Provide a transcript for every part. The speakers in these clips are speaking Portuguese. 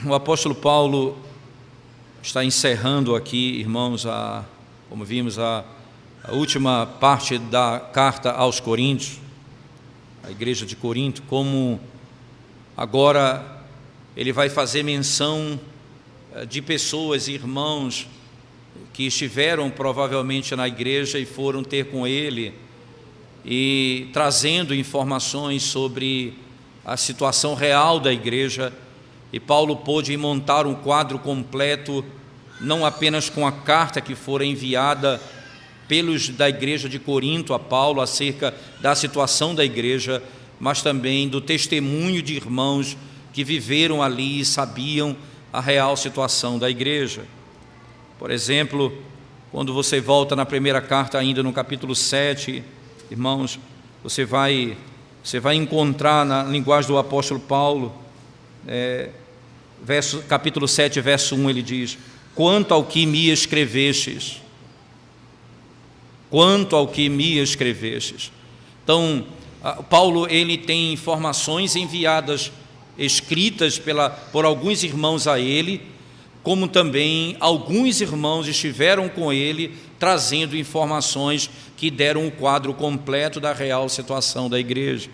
O apóstolo Paulo está encerrando aqui, irmãos, como vimos, a última parte da carta aos Coríntios, a igreja de Corinto, como agora ele vai fazer menção de pessoas, irmãos, que estiveram provavelmente na igreja e foram ter com ele, e trazendo informações sobre a situação real da igreja. E Paulo pôde montar um quadro completo, não apenas com a carta que fora enviada pelos da igreja de Corinto a Paulo acerca da situação da igreja, mas também do testemunho de irmãos que viveram ali e sabiam a real situação da igreja. Por exemplo, quando você volta na primeira carta, ainda no capítulo 7, irmãos, você vai encontrar na linguagem do apóstolo Paulo, capítulo 7, verso 1, ele diz: quanto ao que me escrevestes. Então, Paulo, ele tem informações enviadas, escritas por alguns irmãos a ele, como também alguns irmãos estiveram com ele, trazendo informações que deram um quadro completo da real situação da igreja.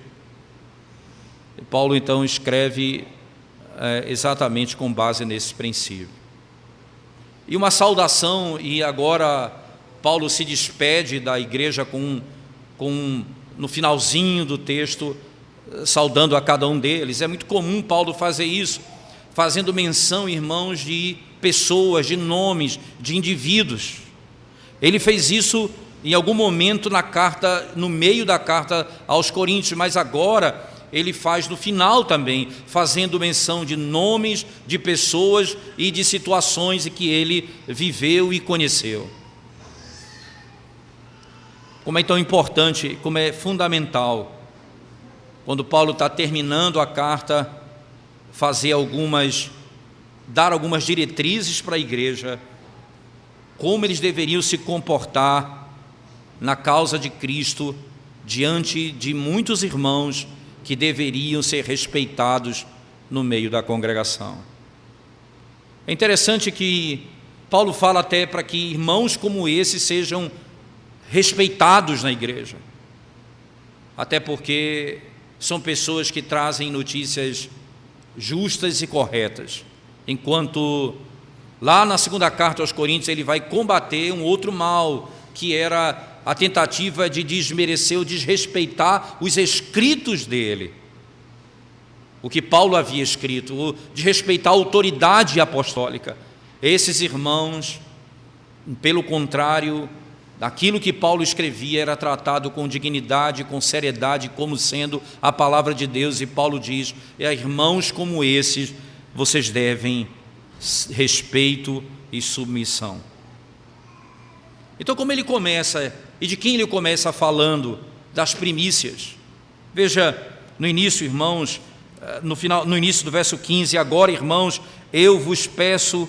E Paulo, então, escreve exatamente com base nesse princípio. E uma saudação, e agora Paulo se despede da igreja no finalzinho do texto, saudando a cada um deles. É muito comum Paulo fazer isso, fazendo menção, irmãos, de pessoas, de nomes, de indivíduos. Ele fez isso em algum momento na carta, no meio da carta aos Coríntios, mas agora ele faz no final também, fazendo menção de nomes, de pessoas e de situações em que ele viveu e conheceu. Como é tão importante, como é fundamental, quando Paulo está terminando a carta, dar algumas diretrizes para a igreja, como eles deveriam se comportar na causa de Cristo, diante de muitos irmãos que deveriam ser respeitados no meio da congregação. É interessante que Paulo fala até para que irmãos como esse sejam respeitados na igreja, até porque são pessoas que trazem notícias justas e corretas, enquanto lá na segunda carta aos Coríntios ele vai combater um outro mal, que era a tentativa de desmerecer ou desrespeitar os escritos dele, o que Paulo havia escrito, ou desrespeitar a autoridade apostólica. Esses irmãos, pelo contrário, aquilo que Paulo escrevia era tratado com dignidade, com seriedade, como sendo a palavra de Deus, e Paulo diz: irmãos como esses, vocês devem respeito e submissão. Então, como ele começa, e de quem ele começa falando? Das primícias. Veja, no início, irmãos, no início do verso 15: agora, irmãos, eu vos peço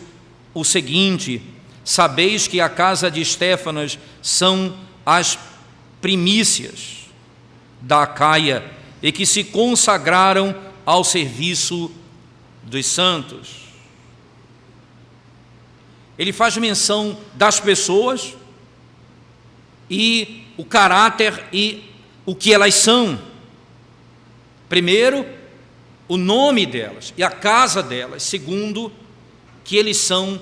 o seguinte: sabeis que a casa de Estéfanas são as primícias da Acaia, e que se consagraram ao serviço dos santos. Ele faz menção das pessoas e o caráter e o que elas são. Primeiro, o nome delas e a casa delas. Segundo, que eles são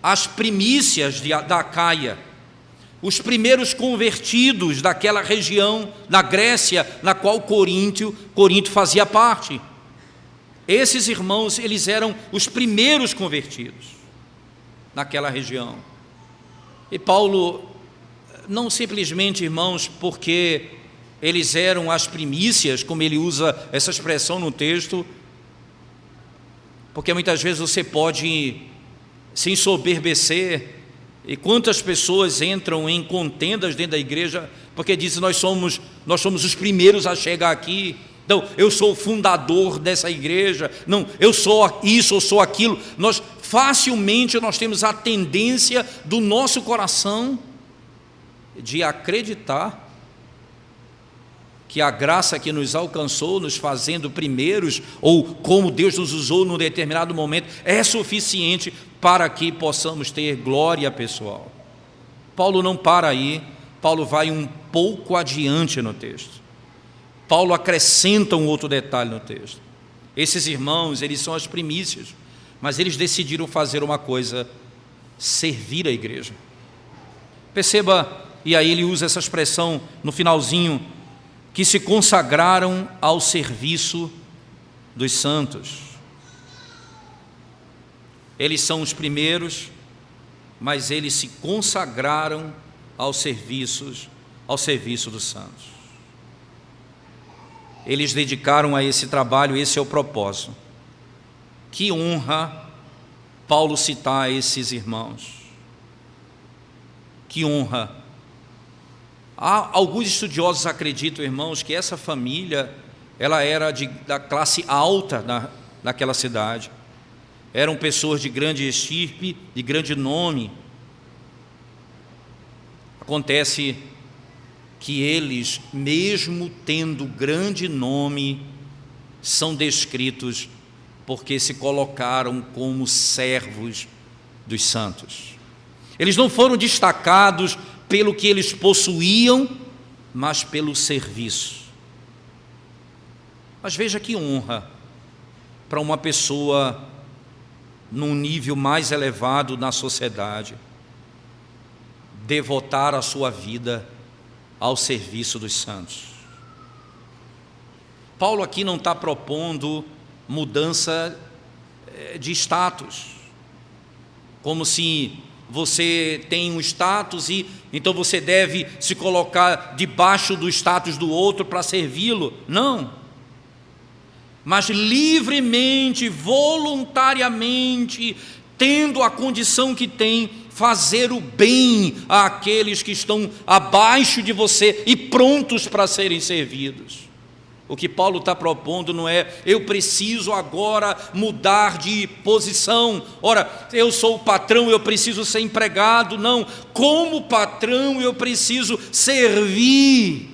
as primícias da Acaia, os primeiros convertidos daquela região na Grécia, na qual Corinto fazia parte. Esses irmãos, eles eram os primeiros convertidos naquela região. E Paulo, não simplesmente, irmãos, porque eles eram as primícias, como ele usa essa expressão no texto, porque muitas vezes você pode se ensoberbecer, e quantas pessoas entram em contendas dentro da igreja, porque dizem: nós somos os primeiros a chegar aqui, então eu sou o fundador dessa igreja, não, eu sou isso, eu sou aquilo. Facilmente nós temos a tendência do nosso coração de acreditar que a graça que nos alcançou, nos fazendo primeiros, ou como Deus nos usou num determinado momento, é suficiente para que possamos ter glória pessoal. Paulo não para aí, Paulo vai um pouco adiante no texto. Paulo acrescenta um outro detalhe no texto. Esses irmãos, eles são as primícias, mas eles decidiram fazer uma coisa: servir a igreja. Perceba, e aí ele usa essa expressão no finalzinho, que se consagraram ao serviço dos santos. Eles são os primeiros, mas eles se consagraram ao serviço dos santos. Eles dedicaram a esse trabalho, esse é o propósito. Que honra Paulo citar esses irmãos. Que honra. Alguns estudiosos acreditam, irmãos, que essa família, ela era da classe alta naquela cidade. Eram pessoas de grande estirpe, de grande nome. Acontece que eles, mesmo tendo grande nome, são descritos porque se colocaram como servos dos santos. Eles não foram destacados pelo que eles possuíam, mas pelo serviço. Mas veja que honra para uma pessoa num nível mais elevado na sociedade devotar a sua vida ao serviço dos santos. Paulo aqui não está propondo mudança de status, como se você tem um status e então você deve se colocar debaixo do status do outro para servi-lo. Não. Mas livremente, voluntariamente, tendo a condição que tem, fazer o bem àqueles que estão abaixo de você e prontos para serem servidos. O que Paulo está propondo não é: eu preciso agora mudar de posição, ora, eu sou o patrão, eu preciso ser empregado. Não, como patrão eu preciso servir.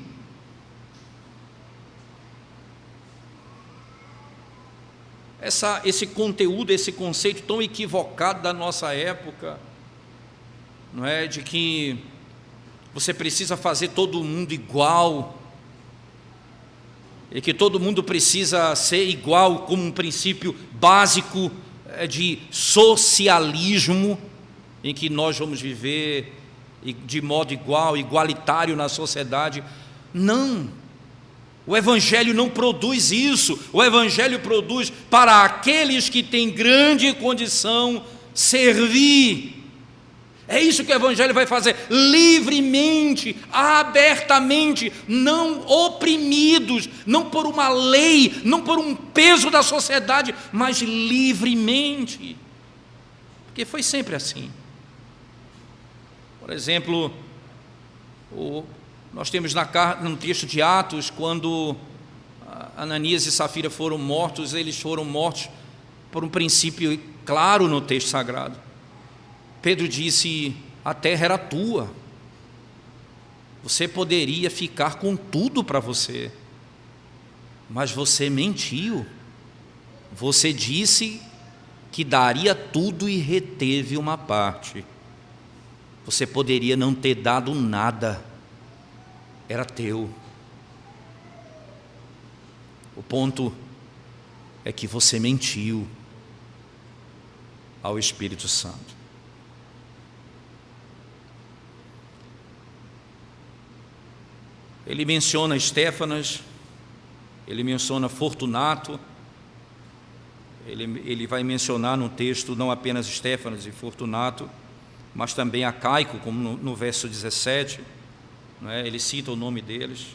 Esse conteúdo, esse conceito tão equivocado da nossa época, não é, de que você precisa fazer todo mundo igual, e que todo mundo precisa ser igual como um princípio básico de socialismo, em que nós vamos viver de modo igual, igualitário na sociedade. Não, o Evangelho não produz isso. O Evangelho produz para aqueles que têm grande condição servir. É isso que o Evangelho vai fazer, livremente, abertamente, não oprimidos, não por uma lei, não por um peso da sociedade, mas livremente, porque foi sempre assim. Por exemplo, nós temos no texto de Atos, quando Ananias e Safira foram mortos, eles foram mortos por um princípio claro no texto sagrado. Pedro disse: a terra era tua, você poderia ficar com tudo para você, mas você mentiu, você disse que daria tudo e reteve uma parte. Você poderia não ter dado nada, era teu. O ponto é que você mentiu ao Espírito Santo. Ele menciona Estéfanas, ele menciona Fortunato, ele vai mencionar no texto não apenas Estéfanas e Fortunato, mas também Acaico, como no verso 17, não é? Ele cita o nome deles.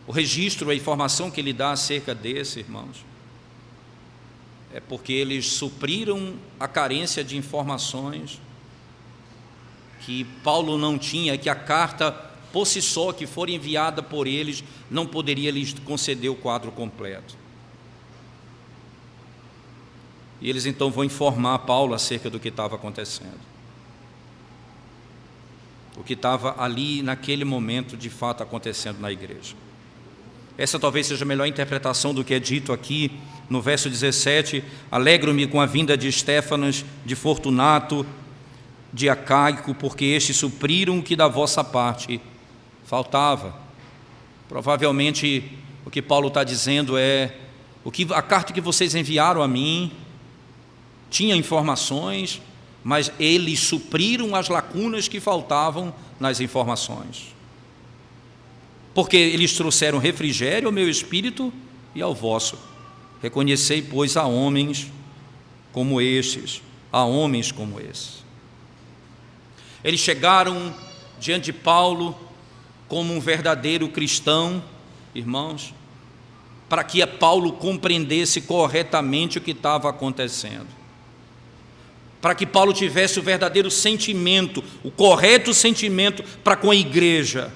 O registro, a informação que ele dá acerca desses irmãos, é porque eles supriram a carência de informações que Paulo não tinha, que a carta por si só, que for enviada por eles, não poderia lhes conceder o quadro completo. E eles então vão informar Paulo acerca do que estava acontecendo. o que estava ali naquele momento de fato acontecendo na igreja. Essa talvez seja a melhor interpretação do que é dito aqui no verso 17: alegro-me com a vinda de Estéfanas, de Fortunato, de Acaico, porque estes supriram o que da vossa parte faltava. Provavelmente o que Paulo está dizendo é: a carta que vocês enviaram a mim tinha informações, mas eles supriram as lacunas que faltavam nas informações. Porque eles trouxeram refrigério ao meu espírito e ao vosso. Reconhecei, pois, a homens como estes, a homens como esses. Eles chegaram diante de Paulo como um verdadeiro cristão, irmãos, para que Paulo compreendesse corretamente o que estava acontecendo, para que Paulo tivesse o verdadeiro sentimento, o correto sentimento para com a igreja.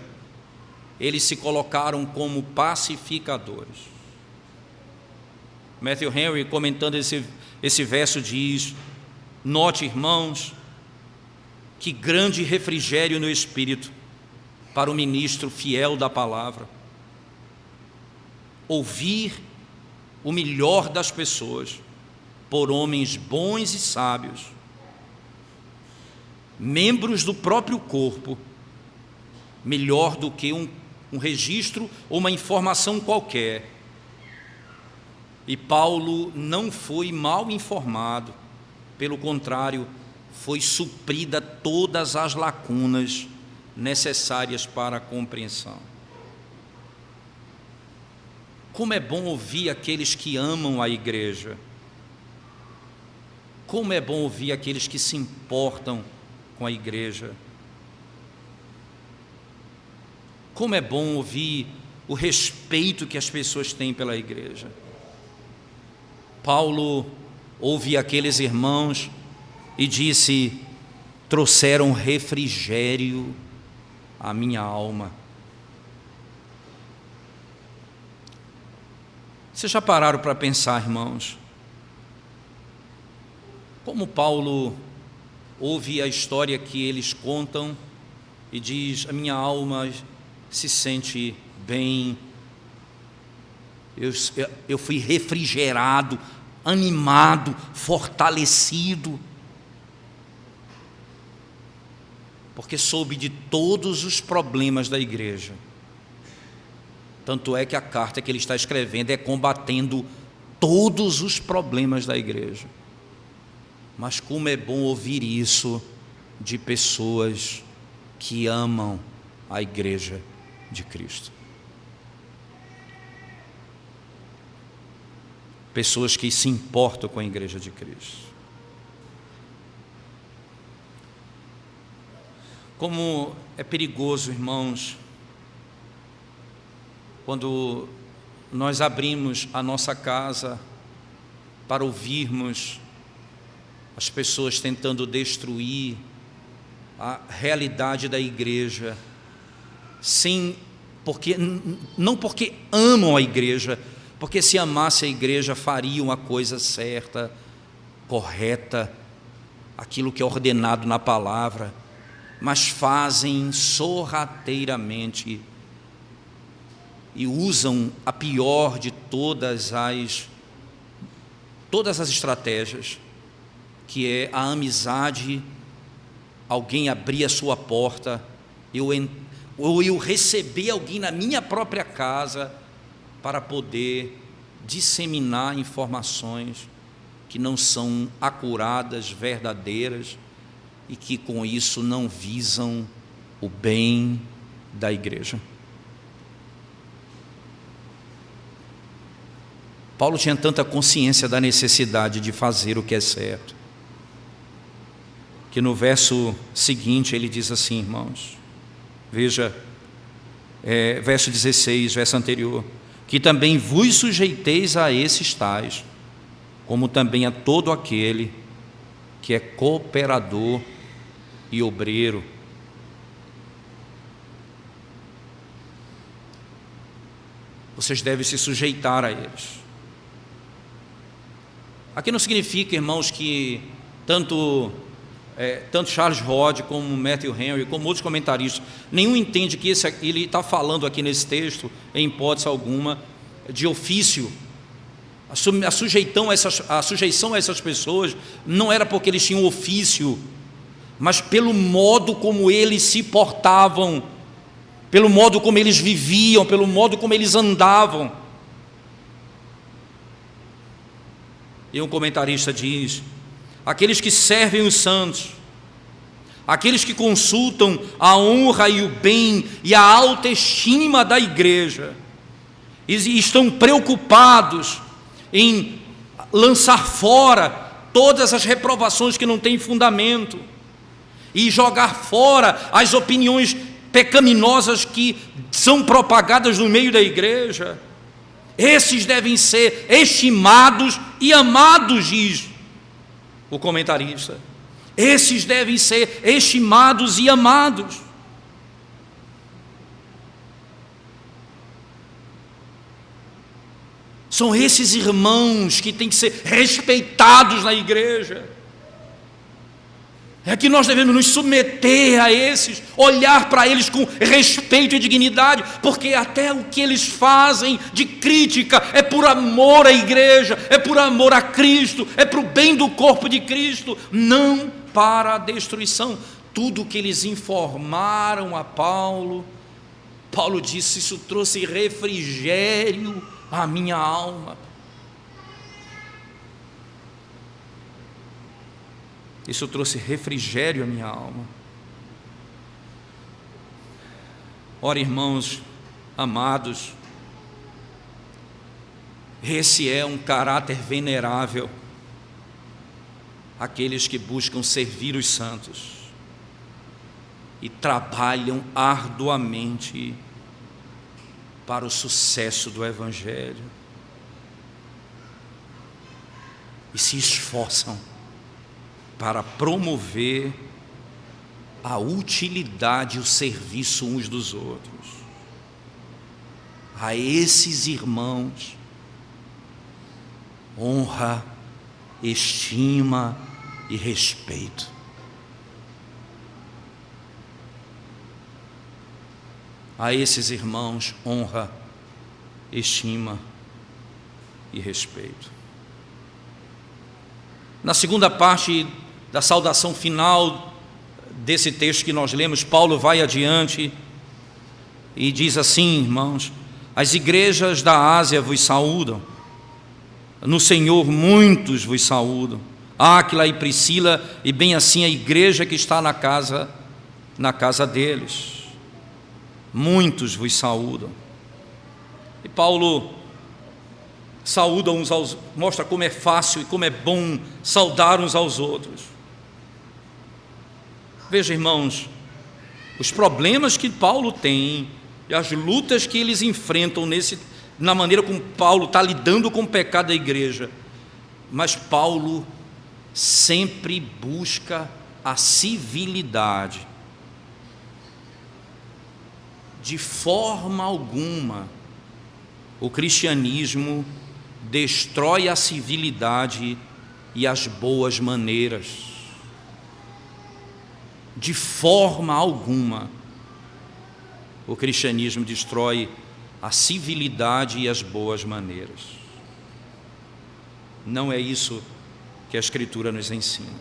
Eles se colocaram como pacificadores. Matthew Henry, comentando esse verso, diz: note, irmãos, que grande refrigério no espírito para o ministro fiel da palavra ouvir o melhor das pessoas por homens bons e sábios, membros do próprio corpo, melhor do que um registro ou uma informação qualquer. E Paulo não foi mal informado, pelo contrário, foi suprida todas as lacunas necessárias para a compreensão. Como é bom ouvir aqueles que amam a igreja. Como é bom ouvir aqueles que se importam com a igreja. Como é bom ouvir o respeito que as pessoas têm pela igreja. Paulo ouve aqueles irmãos e disse: trouxeram refrigério à minha alma. Vocês já pararam para pensar, irmãos, como Paulo ouve a história que eles contam e diz: a minha alma se sente bem, eu fui refrigerado, animado, fortalecido, porque soube de todos os problemas da igreja. Tanto é que a carta que ele está escrevendo é combatendo todos os problemas da igreja. Mas como é bom ouvir isso de pessoas que amam a igreja de Cristo. Pessoas que se importam com a igreja de Cristo. Como é perigoso, irmãos, quando nós abrimos a nossa casa para ouvirmos as pessoas tentando destruir a realidade da igreja, não porque amam a igreja, porque se amasse a igreja fariam a coisa certa, correta, aquilo que é ordenado na palavra, mas fazem sorrateiramente e usam a pior de todas as estratégias, que é a amizade, alguém abrir a sua porta, ou eu receber alguém na minha própria casa para poder disseminar informações que não são acuradas, verdadeiras, e que com isso não visam o bem da igreja. Paulo tinha tanta consciência da necessidade de fazer o que é certo, que no verso seguinte ele diz assim, irmãos, veja, verso 16, verso anterior: que também vos sujeiteis a esses tais, como também a todo aquele que é cooperador e obreiro. Vocês devem se sujeitar a eles. Aqui não significa, irmãos, que tanto tanto Charles Hodge como Matthew Henry, como outros comentaristas, nenhum entende que ele está falando aqui nesse texto, em hipótese alguma, de ofício. A sujeição a essas pessoas não era porque eles tinham ofício, mas pelo modo como eles se portavam, pelo modo como eles viviam, pelo modo como eles andavam. E um comentarista diz: aqueles que servem os santos, aqueles que consultam a honra e o bem e a autoestima da igreja, e estão preocupados em lançar fora todas as reprovações que não têm fundamento, e jogar fora as opiniões pecaminosas que são propagadas no meio da igreja. Esses devem ser estimados e amados, diz o comentarista. Esses devem ser estimados e amados. São esses irmãos que têm que ser respeitados na igreja. É que nós devemos nos submeter a esses, olhar para eles com respeito e dignidade, porque até o que eles fazem de crítica é por amor à igreja, é por amor a Cristo, é para o bem do corpo de Cristo, não para a destruição. Tudo o que eles informaram a Paulo, Paulo disse: isso trouxe refrigério à minha alma. Isso trouxe refrigério à minha alma. Ora, irmãos amados, esse é um caráter venerável, aqueles que buscam servir os santos e trabalham arduamente para o sucesso do Evangelho e se esforçam para promover a utilidade e o serviço uns dos outros. A esses irmãos, honra, estima e respeito. A esses irmãos, honra, estima e respeito. Na segunda parte da saudação final desse texto que nós lemos, Paulo vai adiante e diz assim: irmãos, as igrejas da Ásia vos saúdam, no Senhor muitos vos saúdam, Áquila e Priscila, e bem assim a igreja que está na casa deles, muitos vos saúdam. E Paulo saúda uns aos, mostra como é fácil e como é bom saudar uns aos outros. Veja, irmãos, os problemas que Paulo tem e as lutas que eles enfrentam na maneira como Paulo está lidando com o pecado da igreja, mas Paulo sempre busca a civilidade. De forma alguma o cristianismo destrói a civilidade e as boas maneiras. De forma alguma o cristianismo destrói a civilidade e as boas maneiras. Não é isso que a Escritura nos ensina.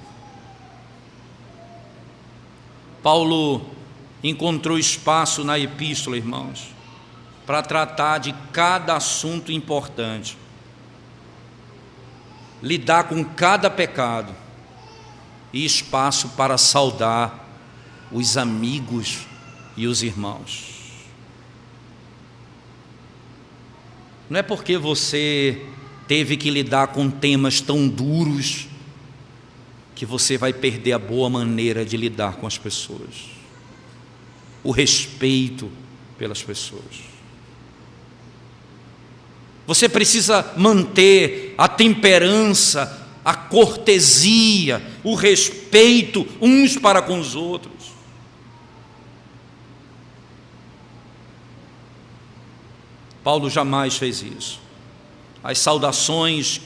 Paulo encontrou espaço na epístola, irmãos, para tratar de cada assunto importante, lidar com cada pecado, e espaço para saudar os amigos e os irmãos. Não é porque você teve que lidar com temas tão duros que você vai perder a boa maneira de lidar com as pessoas, o respeito pelas pessoas. Você precisa manter a temperança, a cortesia, o respeito uns para com os outros. Paulo jamais fez isso. As saudações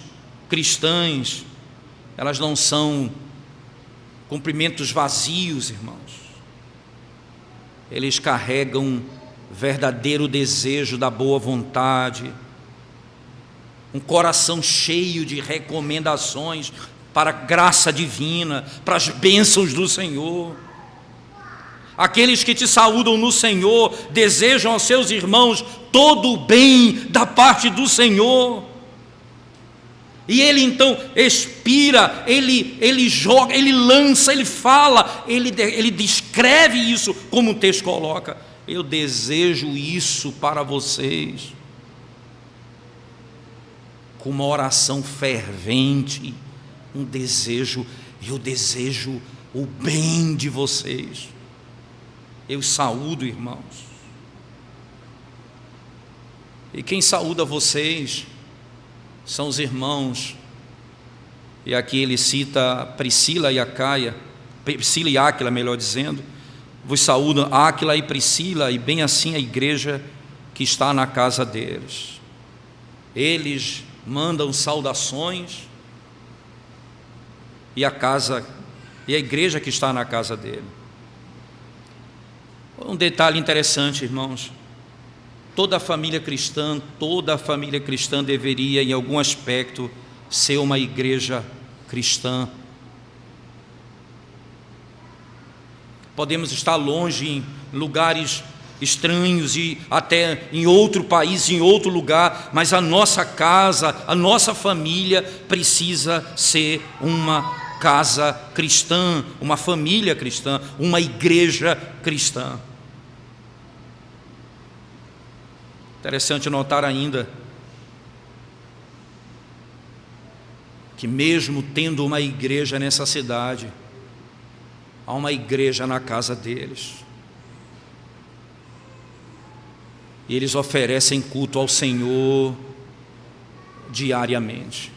cristãs, elas não são cumprimentos vazios, irmãos. Eles carregam verdadeiro desejo da boa vontade, um coração cheio de recomendações para a graça divina, para as bênçãos do Senhor. Aqueles que te saúdam no Senhor desejam aos seus irmãos todo o bem da parte do Senhor. E ele então expira, ele joga, ele lança, ele fala, ele descreve isso como o texto coloca. Eu desejo isso para vocês, com uma oração fervente, um desejo, eu desejo o bem de vocês. Eu saúdo, irmãos. E quem saúda vocês são os irmãos, e aqui ele cita Priscila e Áquila, melhor dizendo. Vos saúdam Áquila e Priscila, e bem assim a igreja que está na casa deles. Eles mandam saudações, e a igreja que está na casa dele. Um detalhe interessante, irmãos. Toda a família cristã deveria, em algum aspecto, ser uma igreja cristã. Podemos estar longe em lugares estranhos e até em outro país, em outro lugar, mas a nossa casa, a nossa família precisa ser uma casa cristã, uma família cristã, uma igreja cristã. Interessante notar ainda que mesmo tendo uma igreja nessa cidade, há uma igreja na casa deles, e eles oferecem culto ao Senhor diariamente.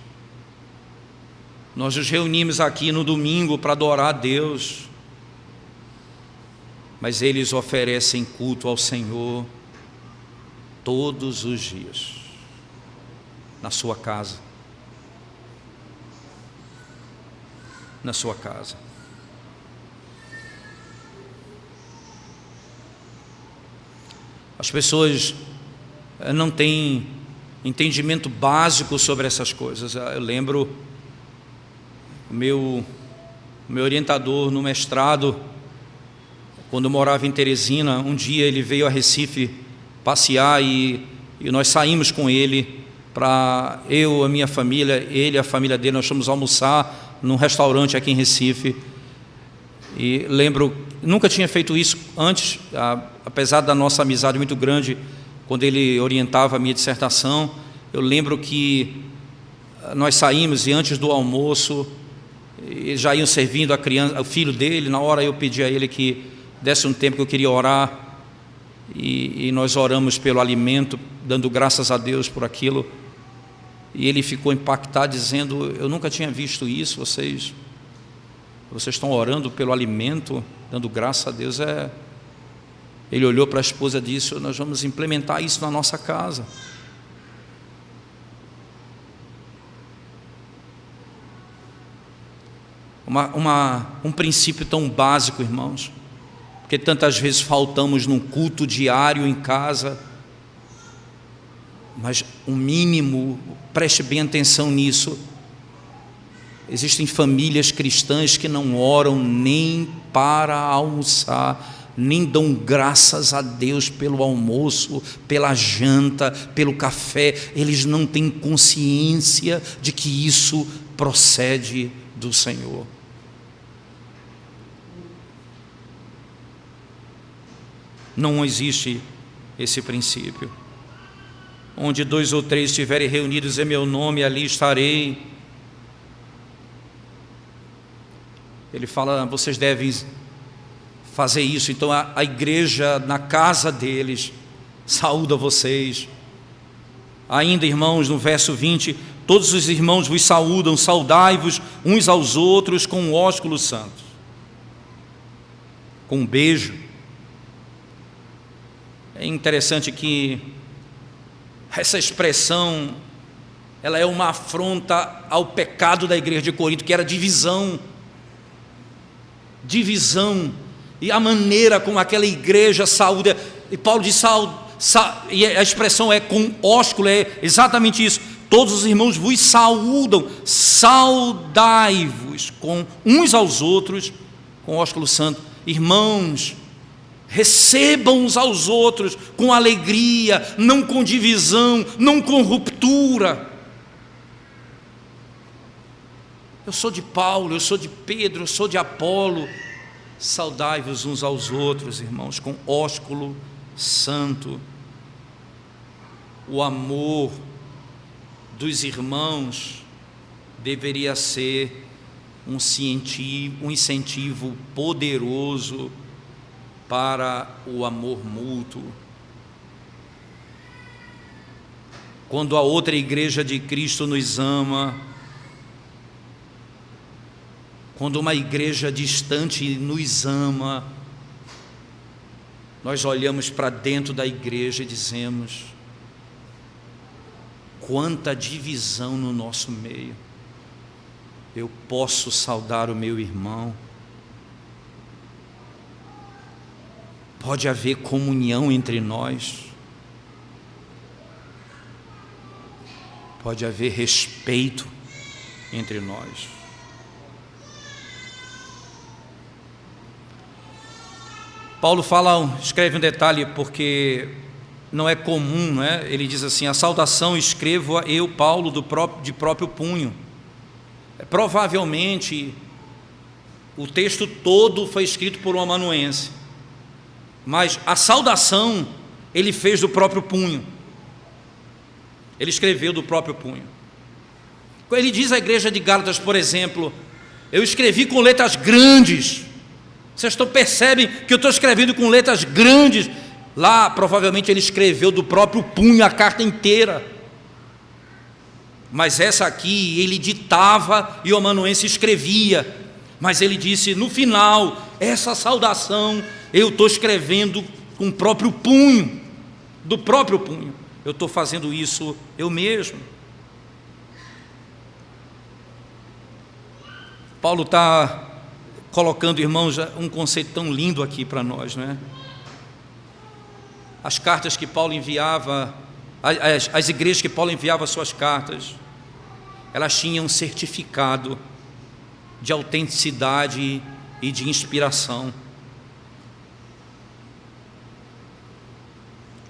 Nós nos reunimos aqui no domingo para adorar a Deus, mas eles oferecem culto ao Senhor todos os dias, na sua casa. Na sua casa. As pessoas não têm entendimento básico sobre essas coisas. Eu lembro o meu orientador no mestrado, quando eu morava em Teresina, um dia ele veio a Recife passear e nós saímos com ele para a minha família, ele e a família dele, nós fomos almoçar num restaurante aqui em Recife. E lembro, nunca tinha feito isso antes, apesar da nossa amizade muito grande, quando ele orientava a minha dissertação. Eu lembro que nós saímos e antes do almoço, eles já iam servindo a criança, o filho dele. Na hora eu pedi a ele que desse um tempo que eu queria orar, e nós oramos pelo alimento, dando graças a Deus por aquilo. E ele ficou impactado, dizendo: eu nunca tinha visto isso, vocês estão orando pelo alimento, dando graças a Deus. Ele olhou para a esposa e disse: nós vamos implementar isso na nossa casa. Um princípio tão básico, irmãos, porque tantas vezes faltamos num culto diário em casa, mas o mínimo, preste bem atenção nisso. Existem famílias cristãs que não oram nem para almoçar, nem dão graças a Deus pelo almoço, pela janta, pelo café. Eles não têm consciência de que isso procede do Senhor. Não existe esse princípio. Onde 2 ou 3 estiverem reunidos em meu nome, ali estarei. Ele fala: vocês devem fazer isso. Então a igreja na casa deles saúda vocês. Ainda, irmãos, no verso 20: todos os irmãos vos saúdam, saudai-vos uns aos outros com um ósculo santo, com um beijo. É interessante que essa expressão, ela é uma afronta ao pecado da igreja de Corinto, que era divisão. divisão, e a maneira como aquela igreja saúda, e Paulo diz, e a expressão é com ósculo, é exatamente isso, todos os irmãos vos saúdam, saudai-vos com uns aos outros, com ósculo santo. Irmãos, recebam uns aos outros com alegria, não com divisão, não com ruptura. Eu sou de Paulo, eu sou de Pedro, eu sou de Apolo. Saudai-vos uns aos outros, irmãos, com ósculo santo. O amor dos irmãos deveria ser um incentivo poderoso para o amor mútuo. Quando a outra igreja de Cristo nos ama, quando uma igreja distante nos ama, nós olhamos para dentro da igreja e dizemos: quanta divisão no nosso meio. Eu posso saudar o meu irmão. Pode haver comunhão entre nós. Pode haver respeito entre nós. Paulo escreve um detalhe, porque não é comum, não é? Ele diz assim: a saudação escrevo eu, Paulo, de próprio punho. Provavelmente o texto todo foi escrito por um amanuense, mas a saudação ele fez do próprio punho. Ele escreveu do próprio punho. Ele diz à igreja de Gálatas, por exemplo: eu escrevi com letras grandes. Vocês percebem que eu estou escrevendo com letras grandes. Lá provavelmente ele escreveu do próprio punho a carta inteira, mas essa aqui ele ditava e o amanuense escrevia. Mas ele disse no final: essa saudação eu estou escrevendo com o próprio punho, do próprio punho. Eu estou fazendo isso eu mesmo. Paulo está colocando, irmãos, um conceito tão lindo aqui para nós, não é? As cartas que Paulo enviava, as igrejas que Paulo enviava suas cartas, elas tinham um certificado de autenticidade e de inspiração.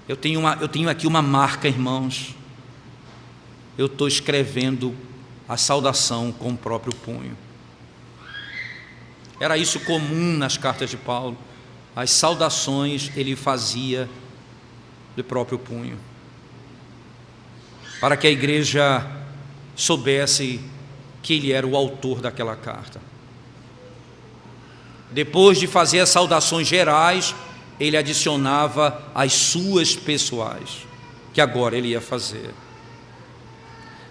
Eu tenho aqui uma marca, irmãos. Eu estou escrevendo a saudação com o próprio punho. Era isso comum nas cartas de Paulo. As saudações ele fazia do próprio punho, para que a igreja soubesse que ele era o autor daquela carta. Depois de fazer as saudações gerais, ele adicionava as suas pessoais, que agora ele ia fazer.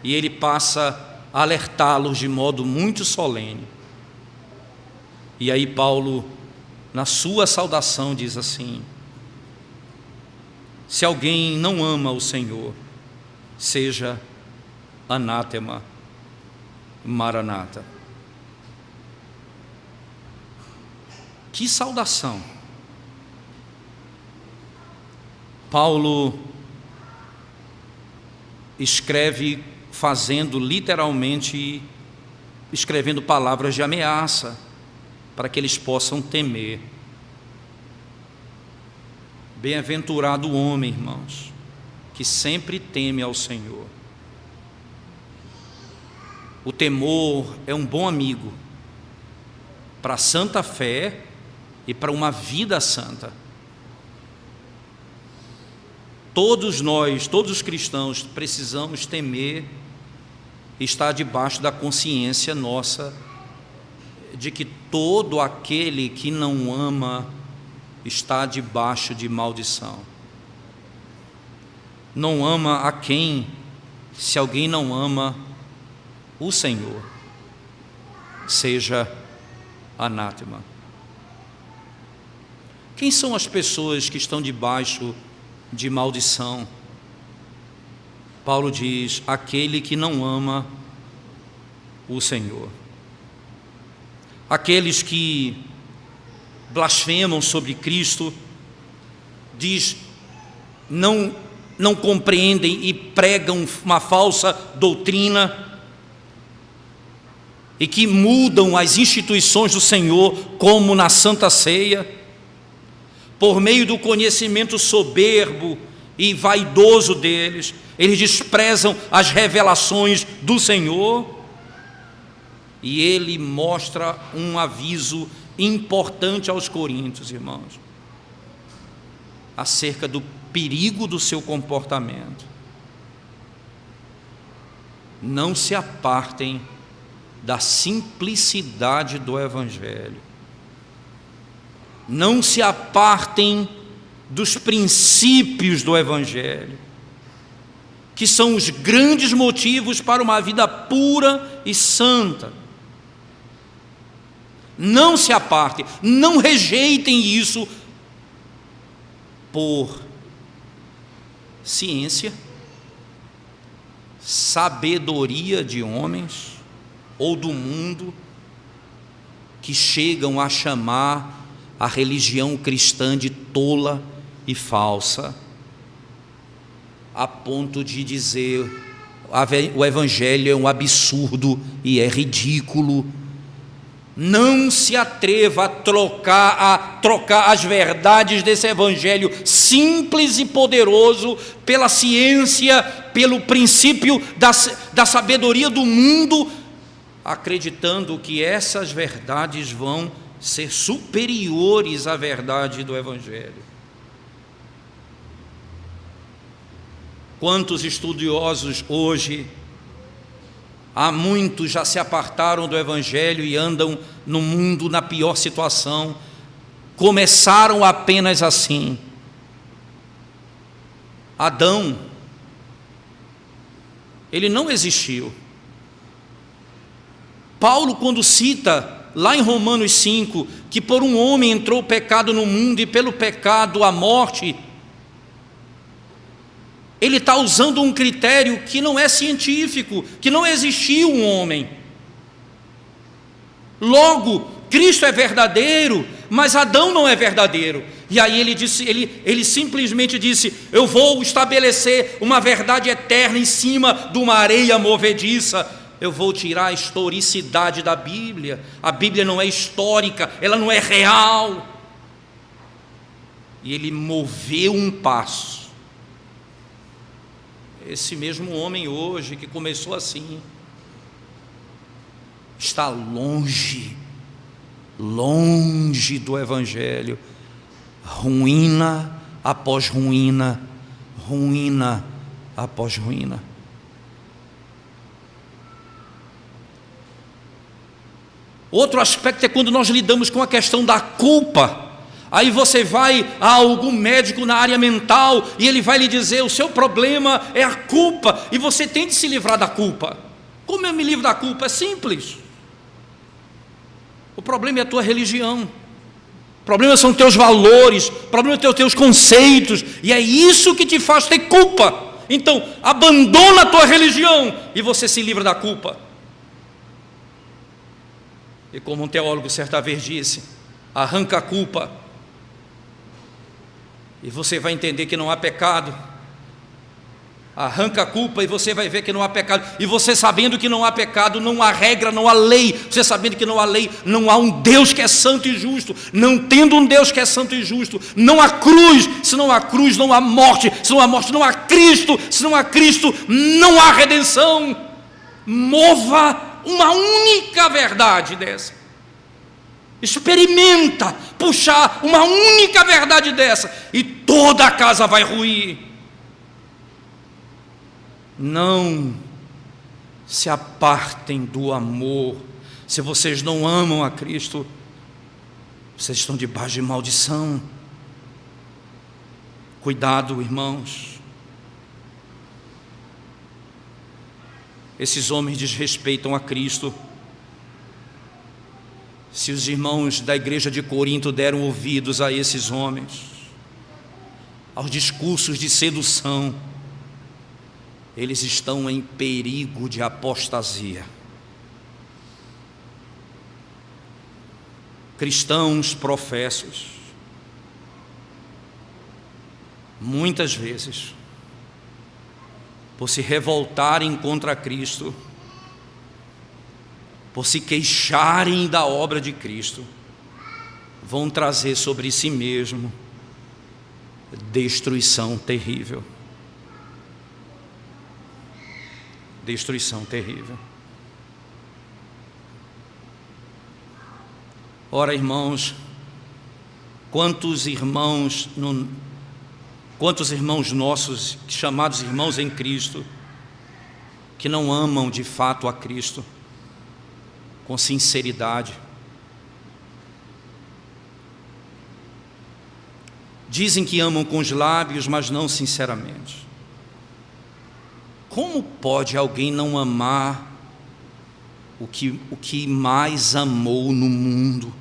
E ele passa a alertá-los de modo muito solene. E aí Paulo, na sua saudação, diz assim: se alguém não ama o Senhor, seja anátema, maranata. Que saudação! Paulo escreve escrevendo palavras de ameaça, para que eles possam temer. Bem-aventurado o homem, irmãos, que sempre teme ao Senhor. O temor é um bom amigo para a santa fé e para uma vida santa. Todos nós, todos os cristãos, precisamos temer e estar debaixo da consciência nossa de que todo aquele que não ama está debaixo de maldição. Não ama a quem, se alguém não ama o Senhor, seja anátema. Quem são as pessoas que estão debaixo de maldição? Paulo diz: aquele que não ama o Senhor. Aqueles que blasfemam sobre Cristo, diz, não compreendem e pregam uma falsa doutrina, e que mudam as instituições do Senhor, como na Santa Ceia, por meio do conhecimento soberbo e vaidoso deles, eles desprezam as revelações do Senhor, e ele mostra um aviso importante aos coríntios, irmãos, acerca do perigo do seu comportamento. Não se apartem da simplicidade do Evangelho. Não se apartem dos princípios do Evangelho, que são os grandes motivos para uma vida pura e santa. Não se apartem, não rejeitem isso por ciência, sabedoria de homens ou do mundo, que chegam a chamar a religião cristã de tola e falsa, a ponto de dizer o Evangelho é um absurdo e é ridículo. Não se atreva a trocar as verdades desse Evangelho simples e poderoso pela ciência, pelo princípio da sabedoria do mundo, acreditando que essas verdades vão ser superiores à verdade do Evangelho. Quantos estudiosos hoje, há muitos já se apartaram do Evangelho e andam no mundo na pior situação. Começaram apenas assim. Adão, ele não existiu. Paulo, quando cita lá em Romanos 5, que por um homem entrou o pecado no mundo e pelo pecado a morte, ele está usando um critério que não é científico, que não existiu um homem. Logo, Cristo é verdadeiro, mas Adão não é verdadeiro. E aí ele simplesmente disse: eu vou estabelecer uma verdade eterna em cima de uma areia movediça. Eu vou tirar a historicidade da Bíblia. A Bíblia não é histórica, ela não é real. E ele moveu um passo. Esse mesmo homem hoje, que começou assim, está longe do Evangelho, ruína após ruína, ruína após ruína. Outro aspecto é quando nós lidamos com a questão da culpa. Aí você vai a algum médico na área mental e ele vai lhe dizer: o seu problema é a culpa, e você tem de se livrar da culpa. Como eu me livro da culpa? É simples. O problema é a tua religião, o problema são teus valores, o problema são teus conceitos, e é isso que te faz ter culpa. Então, abandona a tua religião e você se livra da culpa. E como um teólogo certa vez disse: arranca a culpa, e você vai entender que não há pecado. Arranca a culpa e você vai ver que não há pecado. E você sabendo que não há pecado, não há regra, não há lei. Você sabendo que não há lei, não há um Deus que é santo e justo. Não tendo um Deus que é santo e justo, não há cruz. Se não há cruz, não há morte. Se não há morte, não há Cristo. Se não há Cristo, não há redenção. Mova uma única verdade dessa. Experimenta puxar uma única verdade dessa e toda a casa vai ruir. Não se apartem do amor. Se vocês não amam a Cristo, vocês estão debaixo de maldição. Cuidado, irmãos. Esses homens desrespeitam a Cristo. Se os irmãos da igreja de Corinto deram ouvidos a esses homens, aos discursos de sedução, eles estão em perigo de apostasia. cristãos professos, muitas vezes, por se revoltarem contra Cristo, por se queixarem da obra de Cristo, vão trazer sobre si mesmo destruição terrível. Destruição terrível. Ora, irmãos, quantos irmãos nossos, chamados irmãos em Cristo, que não amam de fato a Cristo, com sinceridade. Dizem que amam com os lábios, mas não sinceramente. Como pode alguém não amar o que mais amou no mundo?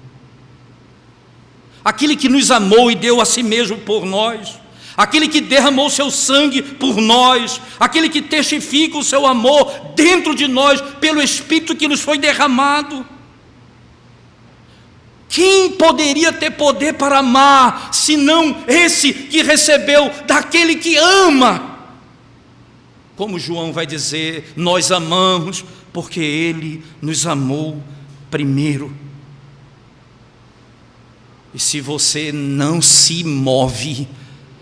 Aquele que nos amou e deu a si mesmo por nós, aquele que derramou seu sangue por nós, aquele que testifica o seu amor dentro de nós, pelo Espírito que nos foi derramado. Quem poderia ter poder para amar, senão esse que recebeu daquele que ama? Como João vai dizer, nós amamos porque Ele nos amou primeiro. E se você não se move,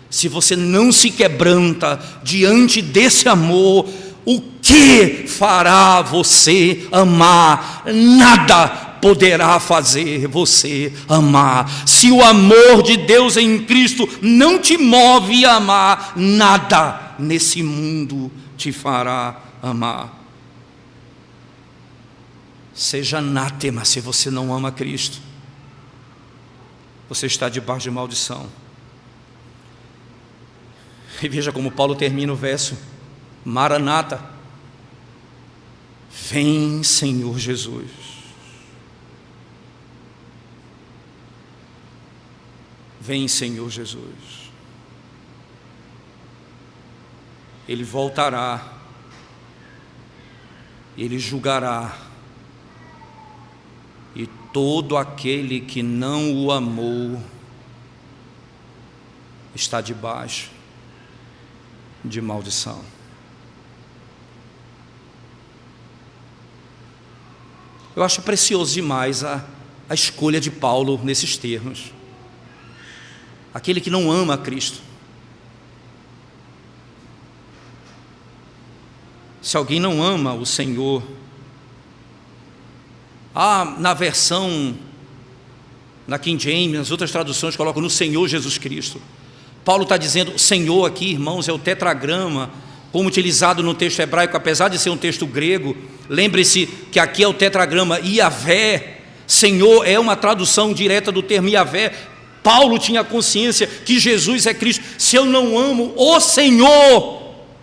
se você não se quebranta diante desse amor, o que fará você amar? Nada poderá fazer você amar. Se o amor de Deus em Cristo não te move a amar, nada nesse mundo te fará amar. Seja anátema se você não ama Cristo. Você está debaixo de maldição. E veja como Paulo termina o verso: Maranata, vem Senhor Jesus. Vem Senhor Jesus. Ele voltará, Ele julgará, e todo aquele que não o amou está debaixo de maldição. Eu acho precioso demais a escolha de Paulo nesses termos. Aquele que não ama a Cristo. Se alguém não ama o Senhor, na versão, na King James, nas outras traduções colocam no Senhor Jesus Cristo. Paulo está dizendo, Senhor aqui, irmãos, é o tetragrama, como utilizado no texto hebraico, apesar de ser um texto grego. Lembre-se que aqui é o tetragrama Iavé. Senhor é uma tradução direta do termo Iavé. Paulo tinha consciência que Jesus é Cristo. Se eu não amo o Senhor,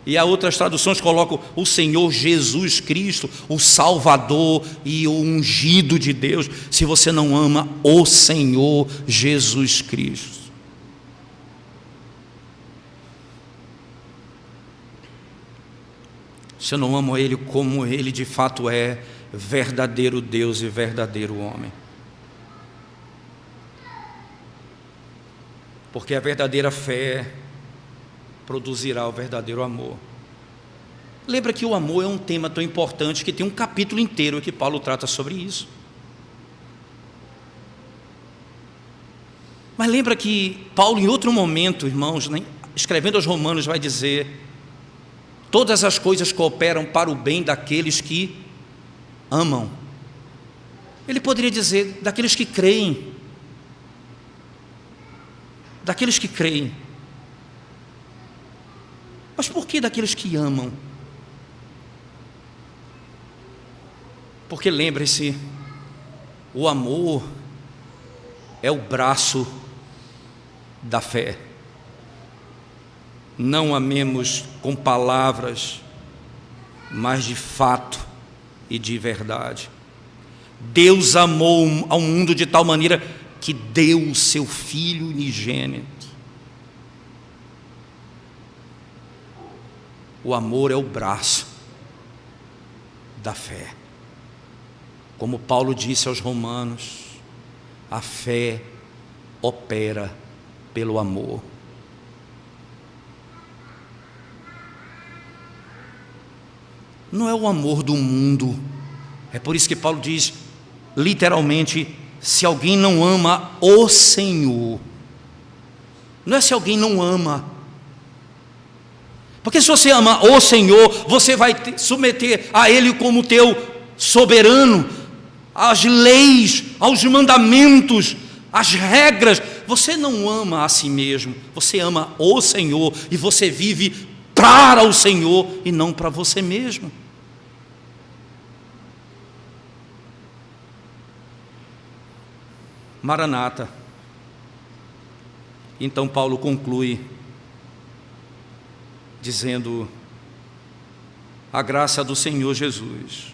e as outras traduções colocam o Senhor Jesus Cristo, o Salvador e o ungido de Deus, se você não ama o Senhor Jesus Cristo. Se eu não amo Ele como Ele de fato é, verdadeiro Deus e verdadeiro homem. Porque a verdadeira fé produzirá o verdadeiro amor. Lembra que o amor é um tema tão importante que tem um capítulo inteiro que Paulo trata sobre isso. Mas lembra que Paulo, em outro momento, irmãos, escrevendo aos Romanos, vai dizer: todas as coisas cooperam para o bem daqueles que amam. Ele poderia dizer daqueles que creem. Daqueles que creem. Mas por que daqueles que amam? Porque lembre-se, o amor é o braço da fé. Não amemos com palavras, mas de fato e de verdade. Deus amou ao mundo de tal maneira que deu o seu Filho unigênito. O amor é o braço da fé. Como Paulo disse aos Romanos, A fé opera pelo amor. Não é o amor do mundo. É por isso que Paulo diz, literalmente, se alguém não ama o Senhor. Não é se alguém não ama. Porque se você ama o Senhor, você vai submeter a Ele como teu soberano, às leis, aos mandamentos, às regras. Você não ama a si mesmo, você ama o Senhor, e você vive para o Senhor e não para você mesmo. Maranata. Então Paulo conclui dizendo: a graça do Senhor Jesus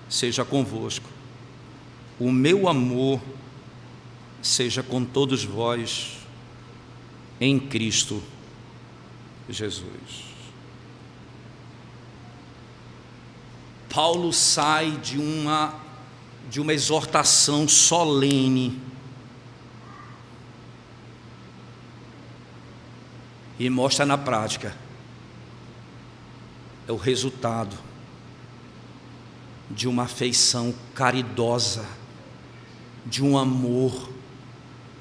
seja convosco, o meu amor seja com todos vós em Cristo Jesus. Paulo sai de uma exortação solene e mostra na prática. É o resultado de uma afeição caridosa, de um amor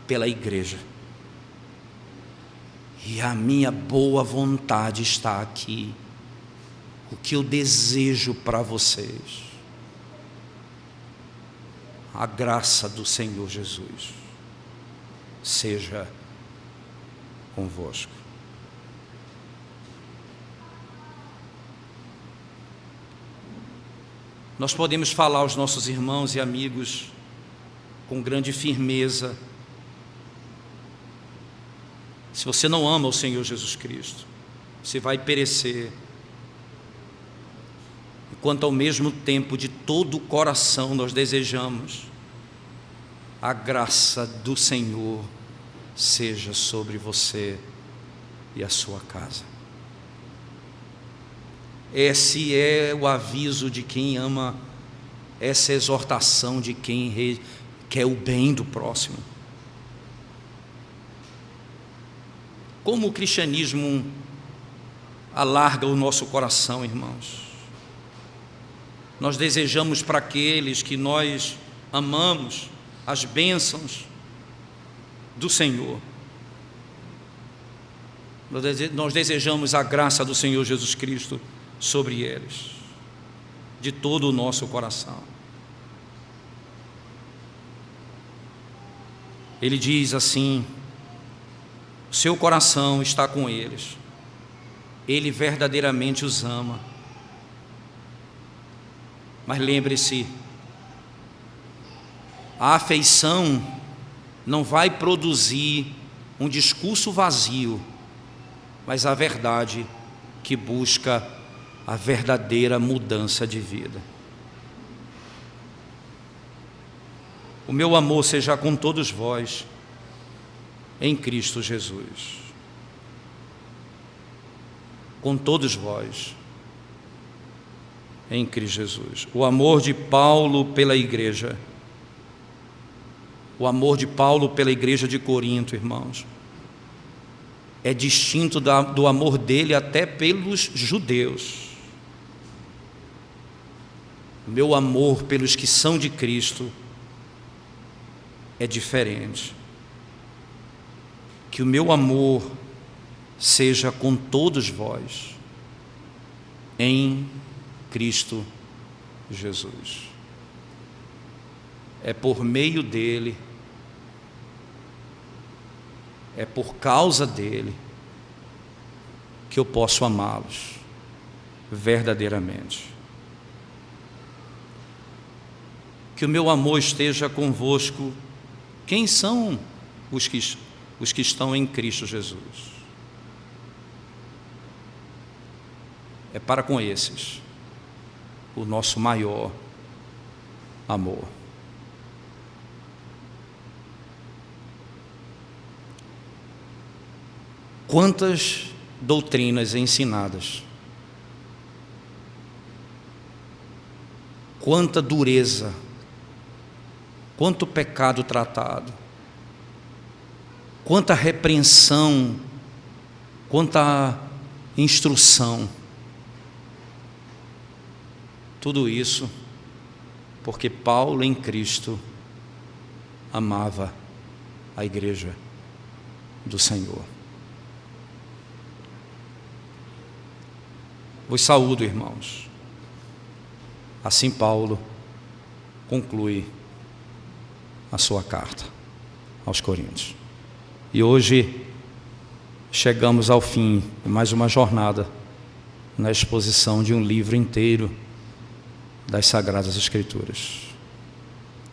pela igreja. E a minha boa vontade está aqui. O que eu desejo para vocês, a graça do Senhor Jesus seja convosco. Nós podemos falar aos nossos irmãos e amigos com grande firmeza: se você não ama o Senhor Jesus Cristo, você vai perecer. Enquanto ao mesmo tempo, de todo o coração, nós desejamos a graça do Senhor seja sobre você e a sua casa. Esse é o aviso de quem ama, essa exortação de quem quer o bem do próximo. Como o cristianismo alarga o nosso coração, irmãos. Nós desejamos para aqueles que nós amamos as bênçãos do Senhor. Nós desejamos a graça do Senhor Jesus Cristo sobre eles, de todo o nosso coração. Ele diz assim: o seu coração está com eles, Ele verdadeiramente os ama. Mas lembre-se, a afeição não vai produzir um discurso vazio, mas a verdade que busca a verdadeira mudança de vida. O meu amor seja com todos vós em Cristo Jesus. Com todos vós em Cristo Jesus. O amor de Paulo pela igreja, o amor de Paulo pela igreja de Corinto, irmãos, é distinto do amor dele até pelos judeus. O meu amor pelos que são de Cristo é diferente. Que o meu amor seja com todos vós em Cristo Jesus. É por meio dele, é por causa dele que eu posso amá-los verdadeiramente. Que o meu amor esteja convosco. Quem são os que estão em Cristo Jesus? É para com esses o nosso maior amor. Quantas doutrinas ensinadas, quanta dureza, quanto pecado tratado, quanta repreensão, quanta instrução. Tudo isso porque Paulo em Cristo amava a igreja do Senhor. Vos saúdo, irmãos. Assim Paulo conclui a sua carta aos Coríntios. E hoje chegamos ao fim de mais uma jornada na exposição de um livro inteiro das Sagradas Escrituras,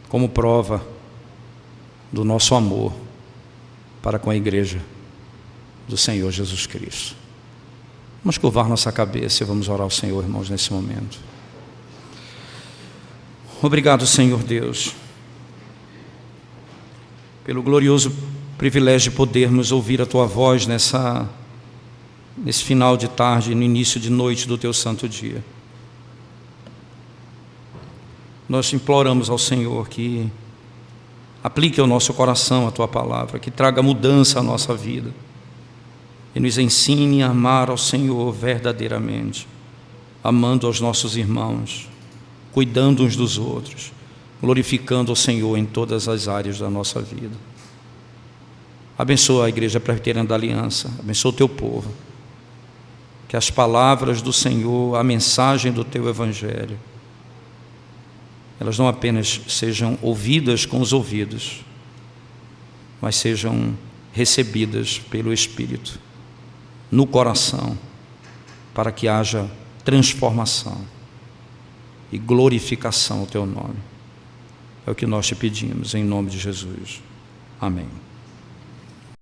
como prova do nosso amor para com a igreja do Senhor Jesus Cristo. Vamos curvar nossa cabeça e vamos orar ao Senhor, irmãos, nesse momento. Obrigado, Senhor Deus, pelo glorioso privilégio de podermos ouvir a Tua voz nesse final de tarde, no início de noite do Teu santo dia. Nós imploramos ao Senhor que aplique ao nosso coração a Tua palavra, que traga mudança à nossa vida e nos ensine a amar ao Senhor verdadeiramente, amando aos nossos irmãos, cuidando uns dos outros, glorificando o Senhor em todas as áreas da nossa vida. Abençoa a Igreja Presbiteriana da Aliança, abençoa o Teu povo, que as palavras do Senhor, a mensagem do Teu Evangelho, elas não apenas sejam ouvidas com os ouvidos, mas sejam recebidas pelo Espírito no coração, para que haja transformação e glorificação ao Teu nome. É o que nós te pedimos, em nome de Jesus. Amém.